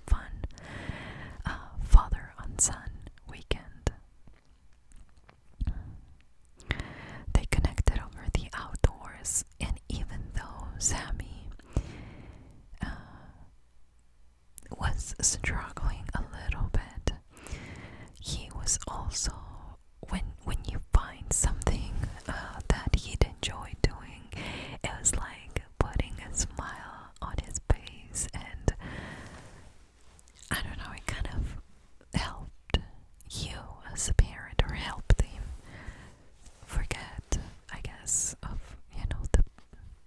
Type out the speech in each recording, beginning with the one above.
fun father and son weekend. They connected over the outdoors, and even though Sammy was struggling a little bit, he was also, when you find something that he'd enjoy doing, it was like putting a smile on his face, and I don't know, it kind of helped you as a parent, or helped him forget, I guess, of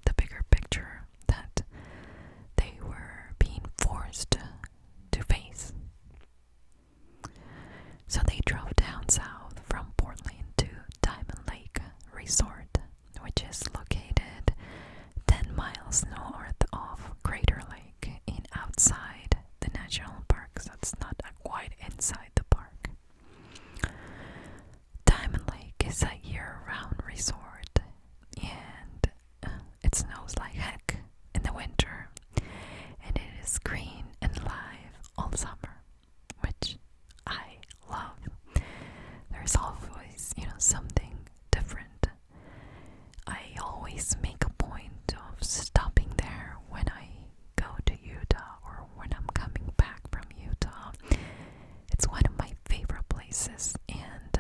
the bigger picture that they were being forced to face. So they drove down south from Portland to Diamond Lake Resort, which is located 10 miles north of Crater Lake in outside the national park, so it's not quite inside the park. Diamond Lake is a year-round resort, and it snows like heck in the winter, and it is green and live all summer, which I love. There's always, something different. I always make a point of stopping there when I go to Utah, or when I'm coming back from Utah. It's one of my favorite places, and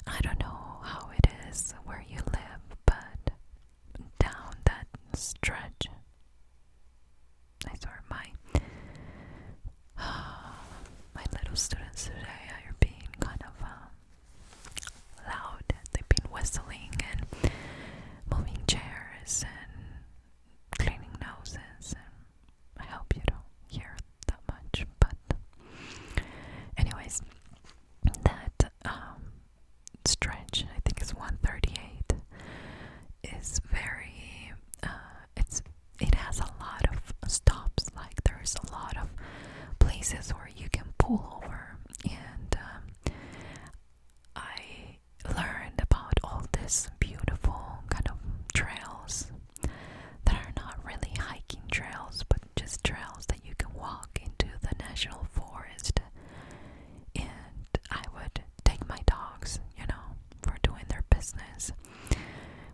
I don't know how it is where you live, but down that stretch, I swear my little students today are being kind of loud. They've been whistling and moving chairs and cleaning noses, and I hope you don't hear that much, but anyways, that stretch, I think it's 138, is very it has a lot of stops. Like, there's a lot of places where you can pull over, and I learned about all this beautiful kind of trails that are not really hiking trails, but just trails that you can walk into the national forest. And I would take my dogs, for doing their business.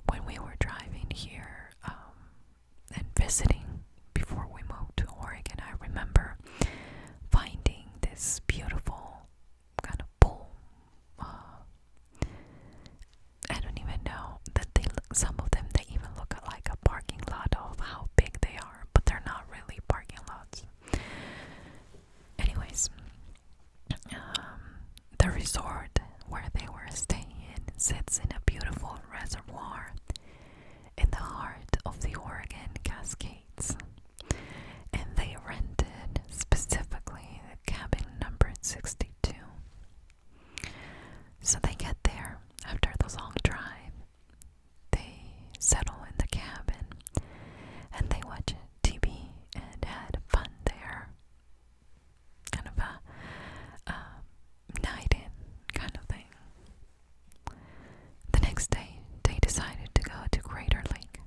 When we were driving here and visiting before we moved to Oregon, I remember finding this beautiful kind of pool. I don't even know that some of them, they even look like a parking lot of how big they are, but they're not really parking lots. Anyways, the resort where they were staying sits in a beautiful reservoir in the heart of the Oregon Cascades, and they rented specifically the cabin number 62. So they get there after the long drive, they settle in the cabin, and they watch TV and had fun there. Kind of a night in kind of thing. The next day, they decided to go to Crater Lake.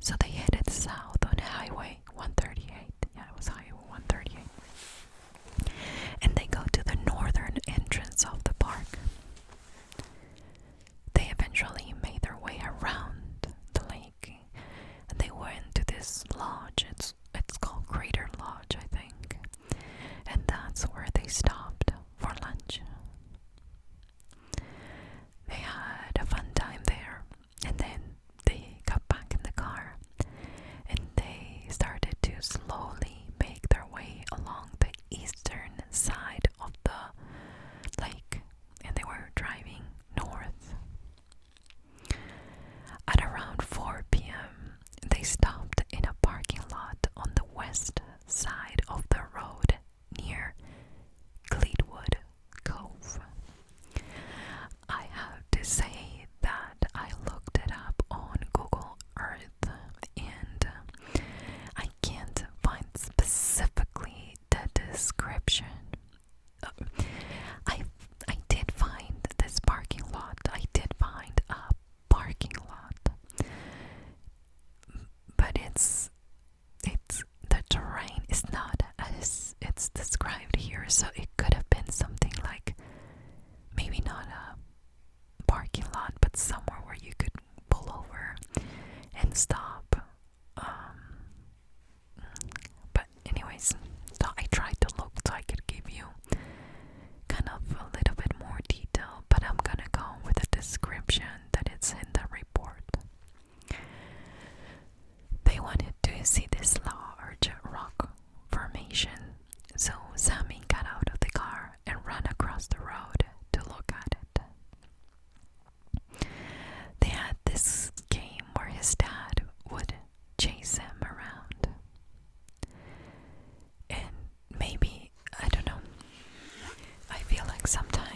So they headed south on Highway 138. Yeah, it was Highway 138. And they go to the northern entrance of the park. They eventually made their way around the lake, and they went to this lodge. It's called Crater Lodge, I think. And that's where they stopped for lunch. They had a fun time there, and then they got back in the car, and they started to slowly make their way along the eastern side of the lake, and they were driving north. At around 4 p.m., they stopped in a parking lot on the west side of the road near Gleetwood Cove. I have to say that I looked it up on Google Earth, and I can't find specifically the description. I did find this parking lot. I did find a parking lot, but it's the terrain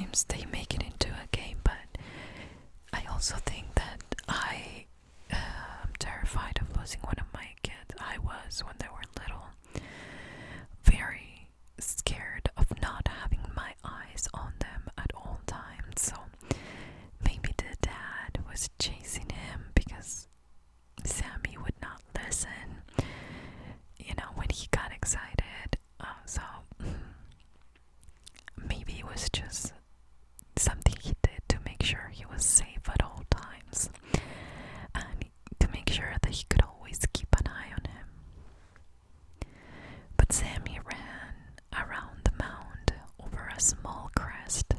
sometimes they make it into a game, but I also think that I'm terrified of losing one of my kids. I was when they were little, very scared of not having my eyes on them at all times. So maybe the dad was chasing him because Sammy would not listen, when he got excited. So maybe it was just something he did to make sure he was safe at all times and to make sure that he could always keep an eye on him. But Sammy ran around the mound over a small crest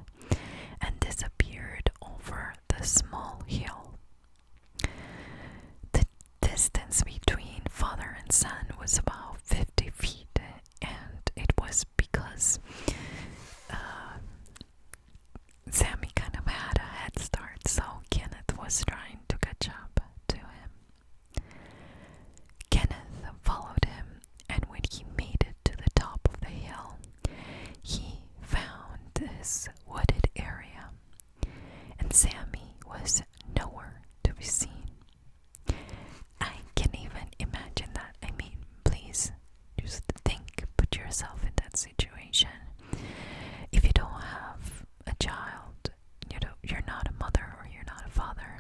and disappeared over the small hill. The distance between father and son was about 50 feet, and it was because Sammy kind of had a head start, so Kenneth was trying to catch up to him. Kenneth followed him, and when he made it to the top of the hill, he found this wooded area, and Sammy was nowhere to be seen. I can even imagine that. I mean, please, just put yourself in that situation. If you don't have a child, you're not a mother or you're not a father.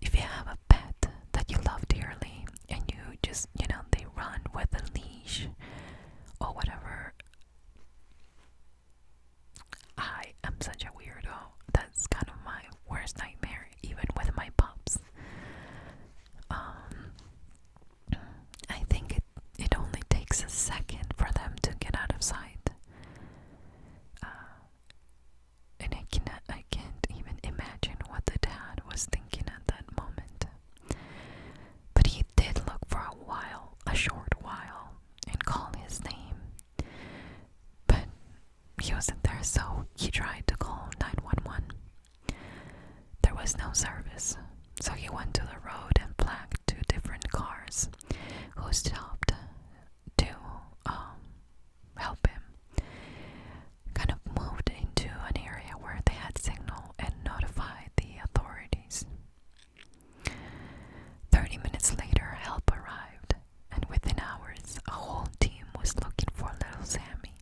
If you have a pet that you love dearly and you just, they run with a leash or whatever. I am such a weirdo. That's kind of my worst nightmare, even with my pups. I think it only takes a second for them to get out of sight. And I can't even imagine what the dad was thinking at that moment. But he did look for a short while, and call his name. But he wasn't there, so he tried to call 911. There was no service, so he went to the road and flagged 2 different cars who stopped to help him. Kind of moved into an area where they had signal and notified the authorities. 30 minutes later, help arrived, and within hours, a whole team was looking for little Sammy.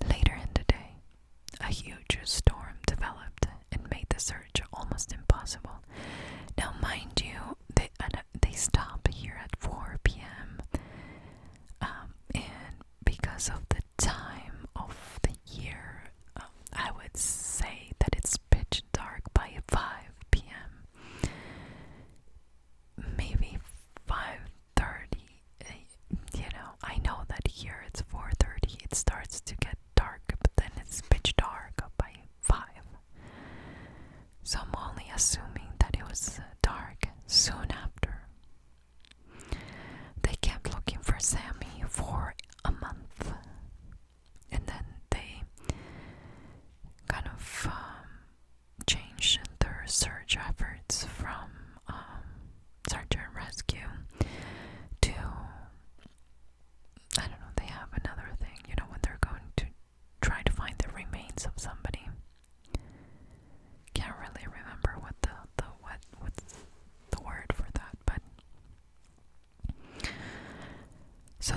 Later in the day, a huge storm developed and made the search almost impossible. Now, mind you, they stopped here at 4 p.m. And because of the time of the year, I would say that it's pitch dark by 5 p.m. Maybe 5:30. I know that here it's 4:30. It starts to get dark, but then it's pitch dark by 5. So I'm only assuming that it was dark soon after. They kept looking for Sammy for a month, and then they kind of changed their search efforts from search and rescue to, I don't know, they have another thing, when they're going to try to find the remains of somebody. Can't really remember what's the word for that, but so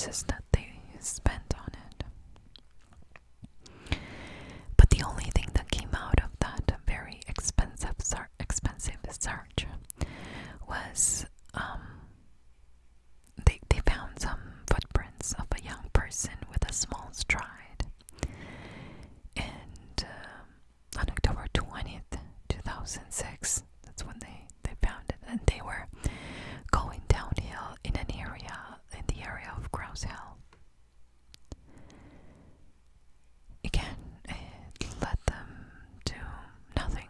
resources that they spent on it. But the only thing that came out of that very expensive search was they found some footprints of a young person with a small stride. And on October 20th, 2006, that's when they found it. And they were going downhill in the area of Grouse Hill. Again, it led them to nothing.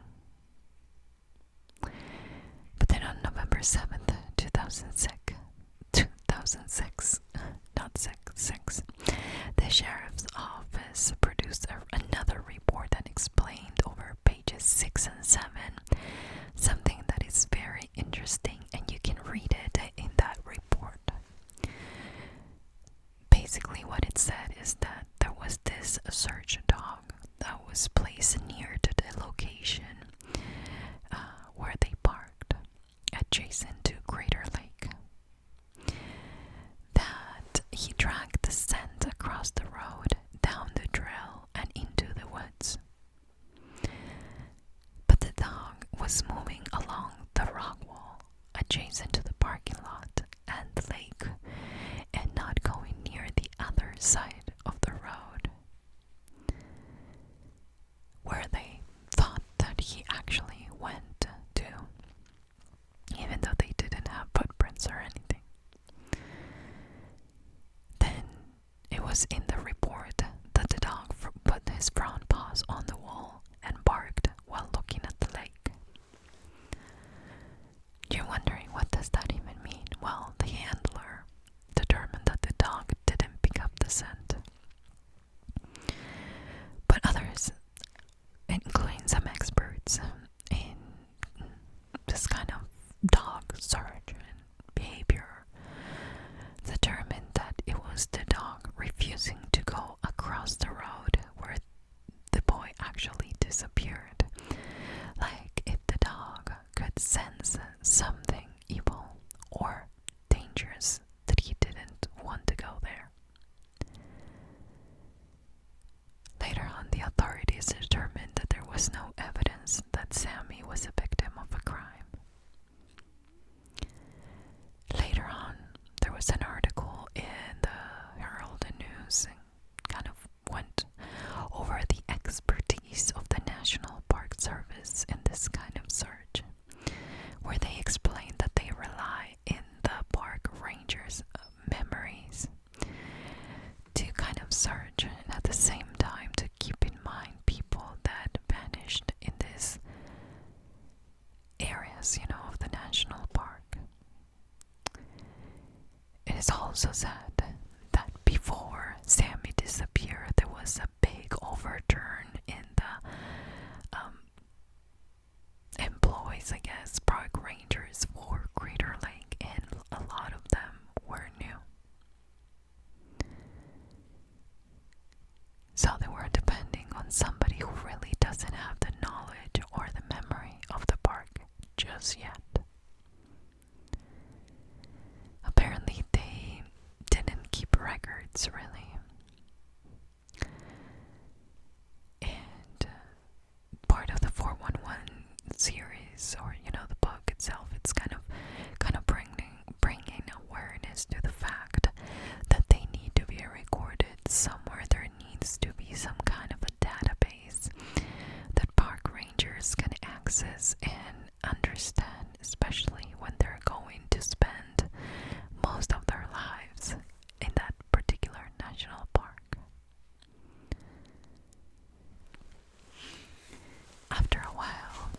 But then on November 7th, 2006, not 6, the sheriff's office produced another report that explained over pages 6 and 7 something that is very interesting, and you can read it in that report. Basically, what it said is that there was this search dog that was placed near to the location where they parked, adjacent to Crater Lake. That he dragged the scent across the road, down the trail, and into the woods. But the dog was moving along the rock wall, adjacent to the parking lot and the lake, and not going near the other side of the road, where they thought that he actually went to, even though they didn't have footprints or anything. Then it was in the report that the dog put his front paws on the wall and barked while looking at the lake. You're wondering, what does that even mean? Well, the handler determined that the dog didn't pick up the scent. But others, including some experts in this kind of dog search and behavior, determined that it was the dog refusing to go across the road where the boy actually disappeared. Like if the dog could sense something evil or dangerous, that he didn't want to go there. Later on, the authorities determined that there was no evidence that Sammy was a victim of a crime. Later on, there was an article in the Herald News and kind of went over the expertise of the National Park Service in this kind of search, where they explained that they rely in the park rangers' memories to kind of search, and at the same time to keep in mind people that vanished in these areas, of the national park. It is also said that before Sammy disappeared, there was a big overturn in the employees, I guess, park rangers for Crater Lake, and a lot of them were new. So they were depending on somebody who really doesn't have the knowledge or the memory of the park just yet. Apparently they didn't keep records, really. And part of the 411 series, or the book itself, it's kind of bringing awareness to the fact that they need to be recorded somewhere. There needs to be some kind of a database that park rangers can access and understand, especially when they're going to spend most of their lives in that particular national park. After a while,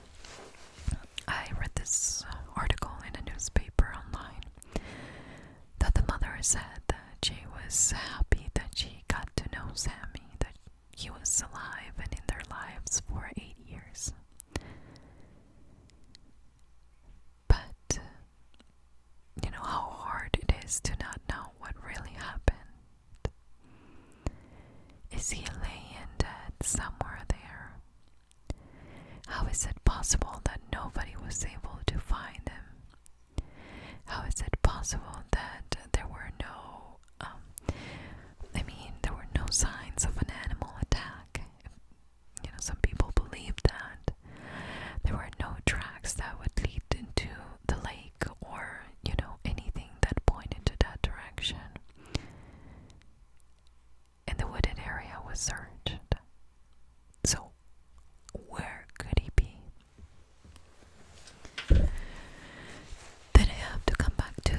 I read this article in a newspaper online that the mother said that she was happy that she got to know Sammy, that he was alive and in their lives for 8 years. But, how hard it is to not know what really happened. Is he laying dead somewhere there? How is it possible that nobody was able to find him? How is it possible that there were no signs of an animal attack. Some people believe that there were no tracks that would lead into the lake or, anything that pointed to that direction. And the wooded area was searched. So, where could he be? Then I have to come back to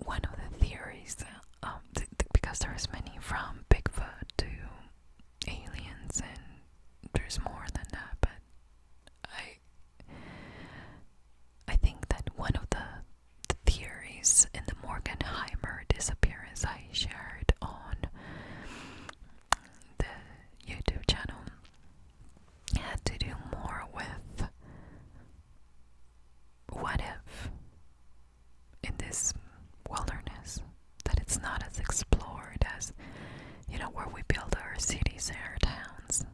one of the theories, because there's many, from Bigfoot to aliens, and there's more than that, but I think that one of the theories in the Morgenheimer disappearance I shared on the YouTube channel had to do more with what if in this wilderness that it's not as explored as, where we build our cities and our towns.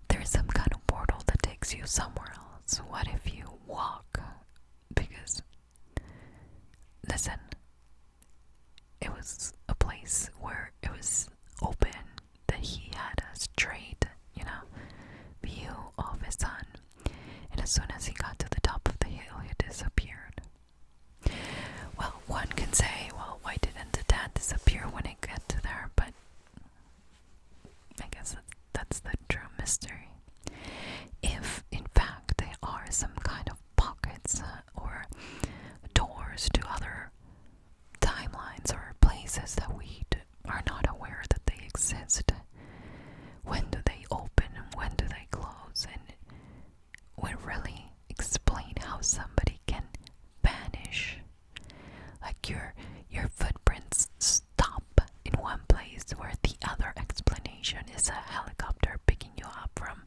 There's some kind of portal that takes you somewhere else. What if you walk? Because, listen, it was a place where it was open, that he had a straight, view of his son. And as soon as he got to the top of the hill, he disappeared. Well, one can say, well, why didn't the dad disappear when it got to there? But I guess that's the true mystery. If, in fact, there are some kind of pockets or doors to other timelines or places that we are not aware that they exist, when do they open and when do they close? And would really explain how somebody can vanish. Like your footprints stop in one place, where the other explanation is a helicopter picking you up from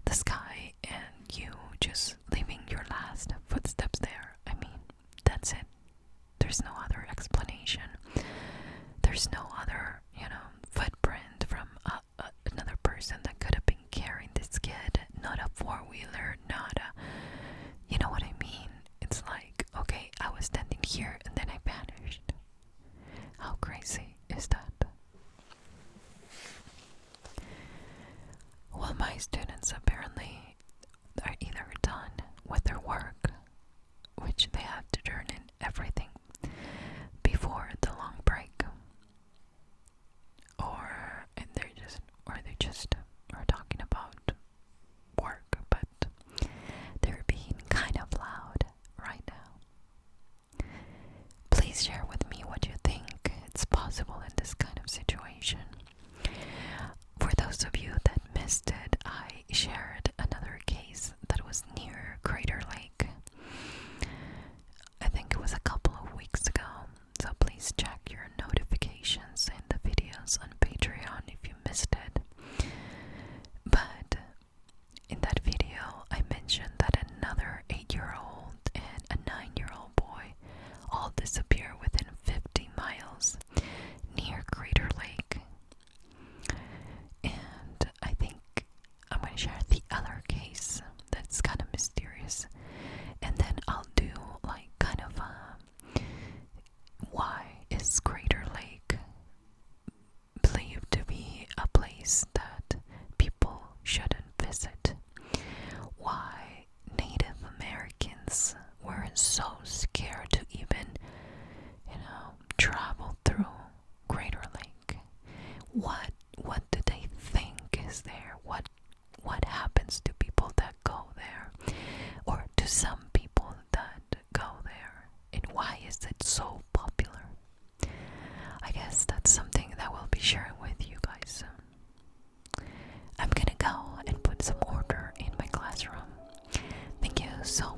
the sky and you just leaving your last footsteps there. I mean, that's it. There's no other explanation. There's no other, footprint from another person that could have been carrying this kid. Not a four-wheeler, not a... You know what I mean? It's like, okay, I was standing here and then I vanished. How crazy is that? Well, my students apparently are either done with their work, which they have to turn in everything before the long break, or they just are talking about work, but they're being kind of loud right now. Please share with me what you think it's possible in this kind of situation. For those of you that missed it, I shared another case that was near Crater Lake. I think it was a couple of weeks ago, so please check your notifications and the videos on Patreon if you missed it. But in that video, I mentioned that another 8-year-old and a 9-year-old boy all disappear within 50 miles near Crater Lake. And I think I'm going to share the other case that's kind of mysterious. And then I'll do like kind of why is Crater Lake believed to be a place that people shouldn't visit? Why Native Americans were so scared to even, travel through Crater Lake? What do they think is there? What happens to people that go there, or to some people that go there, and why is it so popular? I guess that's something that we'll be sharing with you guys. I'm gonna go and put some order in my classroom. Thank you so